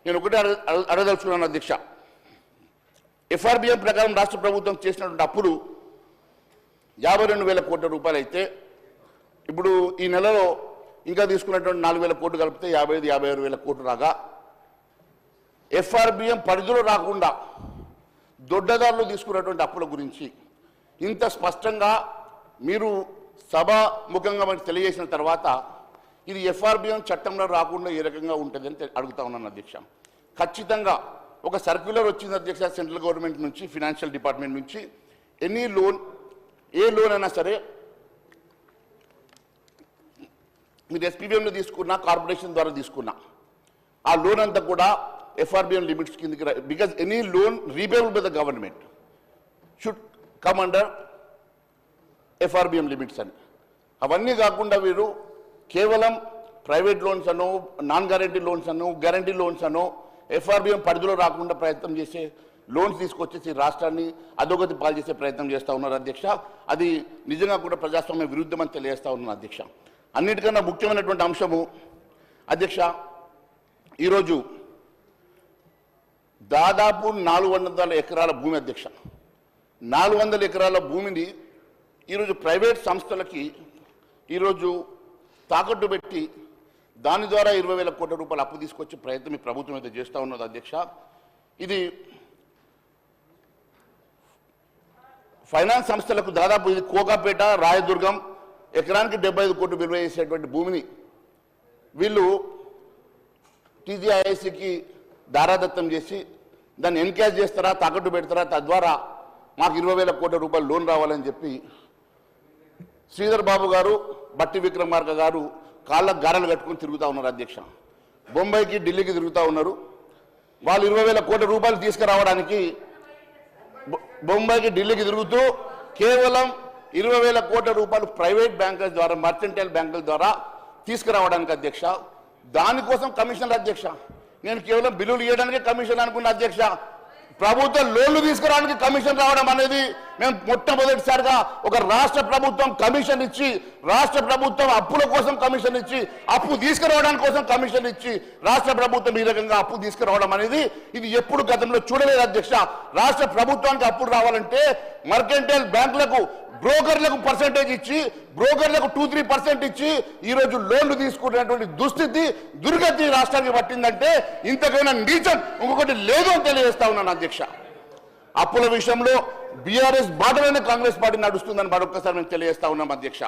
నేను ఒకటే అడగదలుచుకున్నాను అధ్యక్ష. ఎఫ్ఆర్బిఎం ప్రకారం రాష్ట్ర ప్రభుత్వం చేసినటువంటి అప్పులు 52,000 కోట్ల రూపాయలు అయితే ఇప్పుడు ఈ నెలలో ఇంకా తీసుకున్నటువంటి 4,000 కోట్లు కలిపితే 55,000 కోట్లు రాగా ఎఫ్ఆర్బిఎం పరిధిలో రాకుండా దొడ్డదారులు తీసుకున్నటువంటి అప్పుల గురించి ఇంత స్పష్టంగా మీరు సభాముఖంగా మనకు తెలియజేసిన తర్వాత ఇది ఎఫ్ఆర్బిఎం చట్టంలో రాకుండా ఏ రకంగా ఉంటుందని అడుగుతా ఉన్నాను అధ్యక్ష. ఖచ్చితంగా ఒక సర్క్యులర్ వచ్చింది అధ్యక్ష సెంట్రల్ గవర్నమెంట్ నుంచి, ఫినాన్షియల్ డిపార్ట్మెంట్ నుంచి. ఎనీ లోన్, ఏ లోన్ అయినా సరే మీరు ఎస్పీబీఎంలో తీసుకున్నా, కార్పొరేషన్ ద్వారా తీసుకున్నా ఆ లోన్ అంతా కూడా ఎఫ్ఆర్బిఎం లిమిట్స్ కిందకి because any loan repayable by the government should come under FRBM limits అని. అవన్నీ కాకుండా వీరు కేవలం ప్రైవేట్ లోన్స్ అనో, నాన్ గ్యారంటీ లోన్స్ అనో, గ్యారంటీ లోన్స్ అనో ఎఫ్ఆర్బిఎం పరిధిలో రాకుండా ప్రయత్నం చేసే లోన్స్ తీసుకొచ్చేసి రాష్ట్రాన్ని అధోగతి పాలు చేసే ప్రయత్నం చేస్తూ ఉన్నారు అధ్యక్ష. అది నిజంగా కూడా ప్రజాస్వామ్య విరుద్ధమని తెలియజేస్తూ ఉన్నాను అధ్యక్ష. అన్నిటికన్నా ముఖ్యమైనటువంటి అంశము అధ్యక్ష, ఈరోజు దాదాపు 400 ఎకరాల భూమి అధ్యక్ష, 400 ఎకరాల భూమిని ఈరోజు ప్రైవేట్ సంస్థలకి ఈరోజు తాకట్టు పెట్టి దాని ద్వారా 20,000 కోట్ల రూపాయలు అప్పు తీసుకొచ్చే ప్రయత్నం ఈ ప్రభుత్వం అయితే చేస్తూ ఉన్నది అధ్యక్ష. ఇది ఫైనాన్స్ సంస్థలకు దాదాపు ఇది కోకాపేట, రాయదుర్గం ఎకరానికి 75 కోట్లు విలువ చేసేటువంటి భూమిని వీళ్ళు టీజీఐఐసికి దారాదత్తం చేసి దాన్ని ఎన్కాష్ చేస్తారా, తాకట్టు పెడతారా, తద్వారా మాకు 20,000 కోట్ల రూపాయలు లోన్ రావాలని చెప్పి శ్రీధర్ బాబు గారు, బట్టి విక్రమార్క గారు కాళ్ళకు గారెలు కట్టుకుని తిరుగుతూ ఉన్నారు అధ్యక్ష. బొంబాయికి, ఢిల్లీకి తిరుగుతూ ఉన్నారు. వాళ్ళు 20,000 కోట్ల రూపాయలు తీసుకురావడానికి బొంబాయికి, ఢిల్లీకి తిరుగుతూ కేవలం 20,000 కోట్ల రూపాయలు ప్రైవేట్ బ్యాంకుల ద్వారా, మర్చెంటైల్ బ్యాంకుల ద్వారా తీసుకురావడానికి అధ్యక్ష. దానికోసం కమిషన్లు అధ్యక్ష. నేను కేవలం బిల్లులు ఇవ్వడానికి కమిషన్ అనుకున్న అధ్యక్ష. ప్రభుత్వ లోన్లు తీసుకురావడానికి కమిషన్ రావడం అనేది మేము మొట్టమొదటిసారిగా ఒక రాష్ట్ర ప్రభుత్వం కమిషన్ ఇచ్చి, రాష్ట్ర ప్రభుత్వం అప్పుల కోసం కమిషన్ ఇచ్చి, అప్పు తీసుకురావడానికి కోసం కమిషన్ ఇచ్చి రాష్ట్ర ప్రభుత్వం ఈ రకంగా అప్పు తీసుకురావడం అనేది ఇది ఎప్పుడు గతంలో చూడలేదు అధ్యక్ష. రాష్ట్ర ప్రభుత్వానికి అప్పులు రావాలంటే మర్కెంటైల్ బ్యాంకులకు, బ్రోకర్లకు పర్సెంటేజ్ ఇచ్చి, బ్రోకర్లకు 2-3% ఇచ్చి ఈరోజు లోన్లు తీసుకునేటువంటి దుస్థితి, దుర్గతి రాష్ట్రానికి పట్టిందంటే ఇంతకైనా నీచం ఇంకొకటి లేదు అని తెలియజేస్తా ఉన్నాను అధ్యక్ష. అప్పుల విషయంలో బీఆర్ఎస్ బాటలోనే కాంగ్రెస్ పార్టీ నడుస్తుందని మరొకసారి మేము తెలియజేస్తా ఉన్నాం అధ్యక్ష.